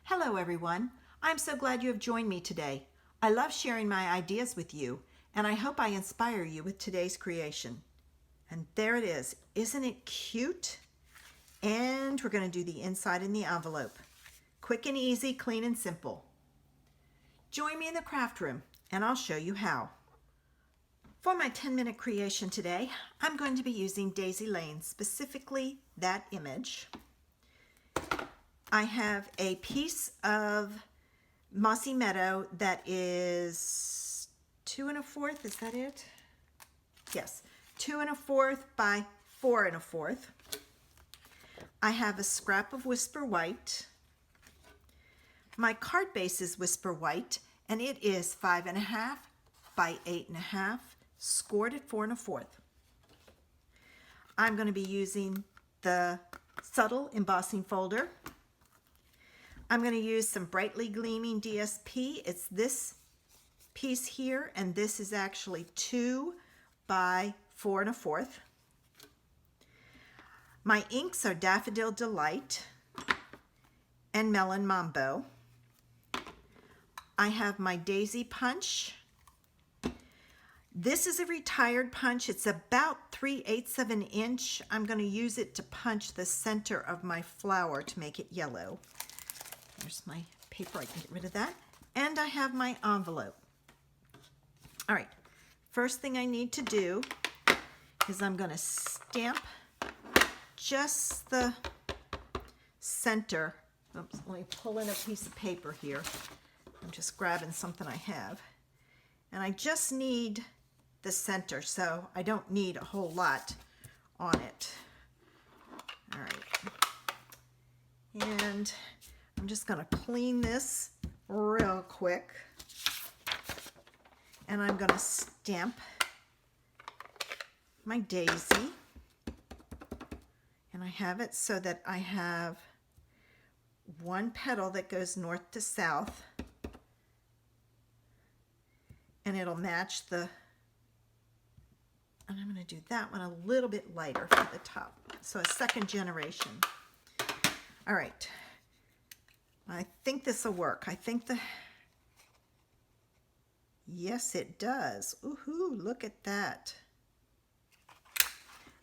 Hello everyone. I'm so glad you have joined me today. I love sharing my ideas with you, and I hope I inspire you with today's creation. And there it is. Isn't it cute? And we're going to do the inside in the envelope. Quick and easy, clean and simple. Join me in the craft room, and I'll show you how. For my 10-minute creation today, I'm going to be using Daisy Lane, specifically that image. I have a piece of Mossy Meadow that is 2 1/4, is that it? Yes, 2 1/4 by 4 1/4. I have a scrap of Whisper White. My card base is Whisper White, and it is 5 1/2 by 8 1/2, scored at 4 1/4. I'm going to be using the subtle embossing folder. I'm going to use some brightly gleaming DSP. It's this piece here, and this is actually 2 by 4 1/4. My inks are Daffodil Delight and Melon Mambo. I have my Daisy punch. This is a retired punch. It's about 3/8 of an inch. I'm going to use it to punch the center of my flower to make it yellow. There's my paper, I can get rid of that. And I have my envelope. All right, first thing I need to do is I'm going to stamp just the center. Oops, let me pull in a piece of paper here. I'm just grabbing something I have. And I just need the center, so I don't need a whole lot on it. All right. And I'm just going to clean this real quick, and I'm going to stamp my daisy, and I have it so that I have one petal that goes north to south, and it'll match the, and I'm going to do that one a little bit lighter for the top, so a second generation. All right. I think this will work. I think yes, it does. Ooh, look at that. All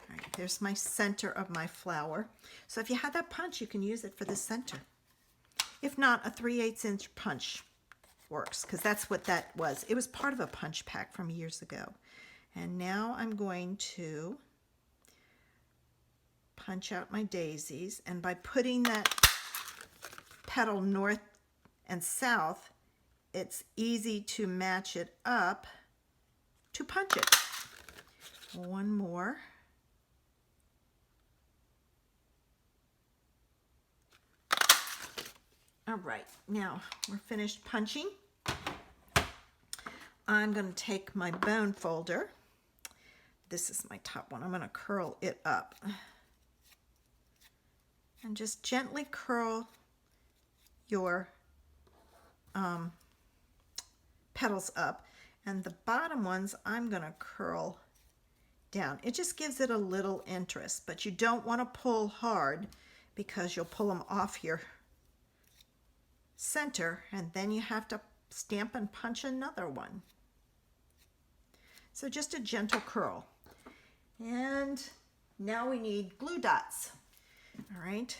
right, there's my center of my flower. So if you have that punch, you can use it for the center. If not, a 3/8 inch punch works, because that's what that was. It was part of a punch pack from years ago. And now I'm going to punch out my daisies, and by putting that petal north and south, it's easy to match it up to punch it. One more. All right, now we're finished punching. I'm going to take my bone folder. This is my top one. I'm going to curl it up. And just gently curl your petals up, and the bottom ones I'm going to curl down. It just gives it a little interest, but you don't want to pull hard because you'll pull them off your center, and then you have to stamp and punch another one. So just a gentle curl. And now we need glue dots. All right,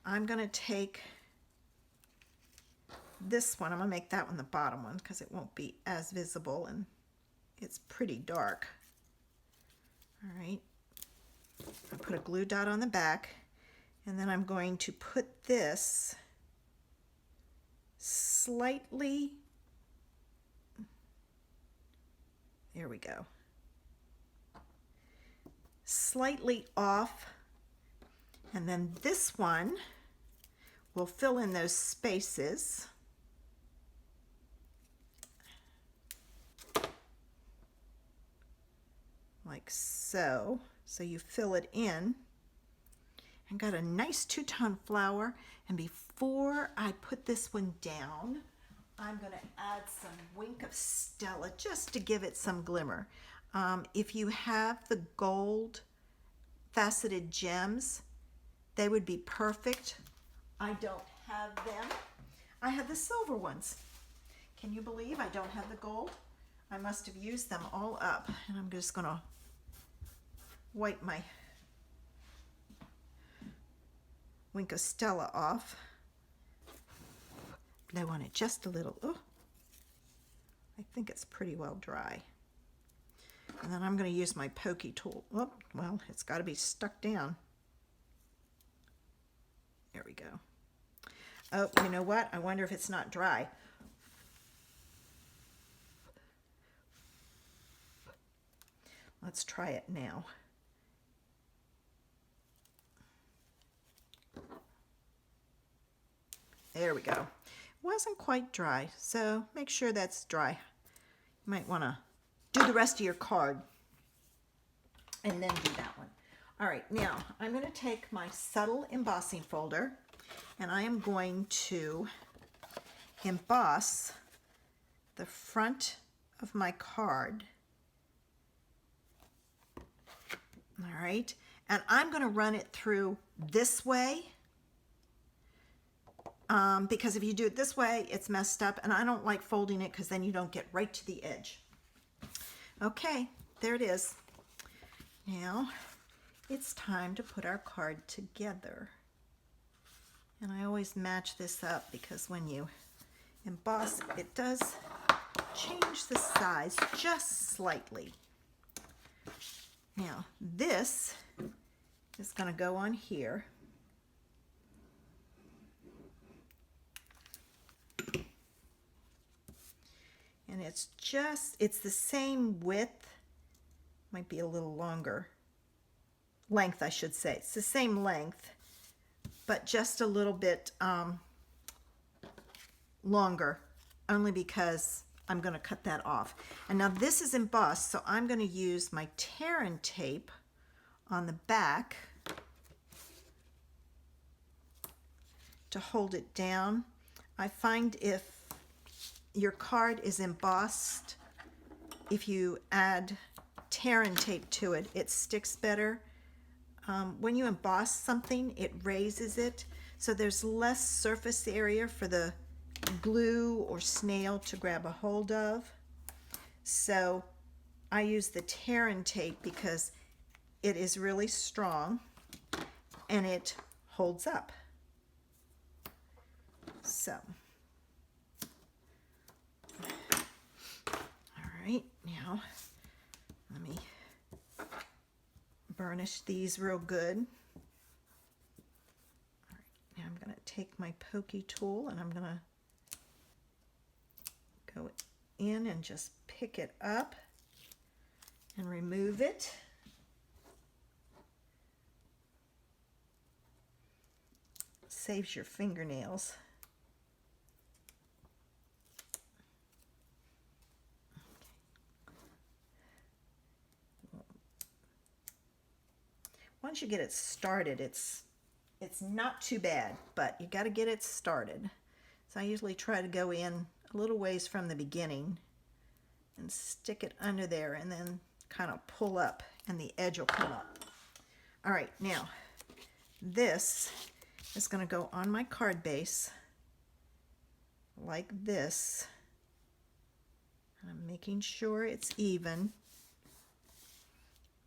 I'm going to take this one. I'm going to make that one the bottom one because it won't be as visible and it's pretty dark. All right, I put a glue dot on the back, and then I'm going to put this slightly, there we go, slightly off, and then this one will fill in those spaces. Like so. So you fill it in and got a nice two-tone flower. And before I put this one down, I'm going to add some Wink of Stella just to give it some glimmer. If you have the gold faceted gems, they would be perfect. I don't have them. I have the silver ones. Can you believe I don't have the gold? I must have used them all up. And I'm just going to wipe my wink of Stella off. Blow on it just a little. Oh, I think it's pretty well dry. And then I'm going to use my pokey tool. Oh, well, it's got to be stuck down. There we go. Oh, you know what? I wonder if it's not dry. Let's try it now. There we go. Wasn't quite dry, so make sure that's dry. You might want to do the rest of your card and then do that one. All right, now I'm going to take my subtle embossing folder and I am going to emboss the front of my card. All right, and I'm going to run it through this way because if you do it this way, it's messed up, and I don't like folding it because then you don't get right to the edge. Okay, there it is. Now it's time to put our card together. And I always match this up because when you emboss, it does change the size just slightly. Now, this is going to go on here. And it's the same width, might be a little longer. Length, I should say. It's the same length, but just a little bit longer, only because I'm going to cut that off. And now this is embossed, so I'm going to use my tear and tape on the back to hold it down. I find if your card is embossed, if you add tear and tape to it, it sticks better. When you emboss something, it raises it, so there's less surface area for the glue or snail to grab a hold of. So I use the tear and tape because it is really strong and it holds up. So, all right, now let me burnish these real good. All right, now I'm going to take my pokey tool and I'm going to go in and just pick it up and remove it. Saves your fingernails. Once you get it started, it's not too bad, but you got to get it started. So I usually try to go in a little ways from the beginning and stick it under there and then kind of pull up and the edge will come up. All right, now this is going to go on my card base like this. I'm making sure it's even.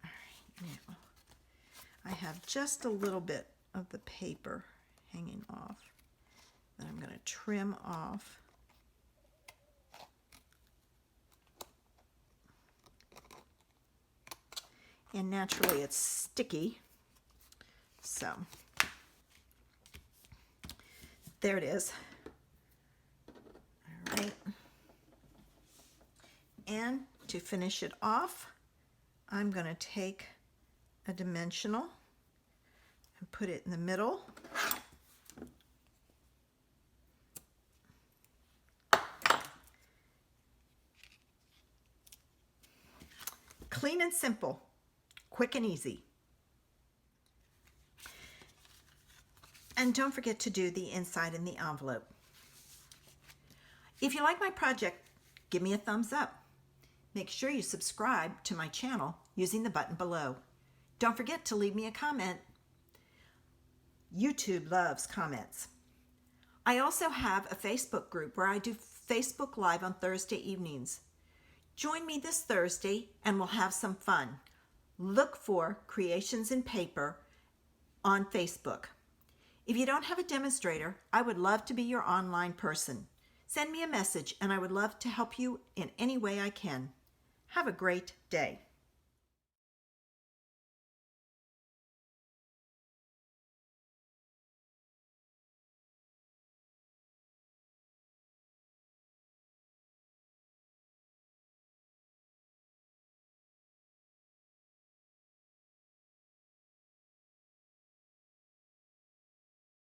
All right, now I have just a little bit of the paper hanging off that I'm going to trim off. And naturally it's sticky, so there it is. All right, and to finish it off, I'm going to take a dimensional and put it in the middle. Clean and simple, quick and easy. And don't forget to do the inside in the envelope. If you like my project, give me a thumbs up. Make sure you subscribe to my channel using the button below. Don't forget to leave me a comment. YouTube loves comments. I also have a Facebook group where I do Facebook Live on Thursday evenings. Join me this Thursday and we'll have some fun. Look for Creations in Paper on Facebook. If you don't have a demonstrator, I would love to be your online person. Send me a message and I would love to help you in any way I can. Have a great day.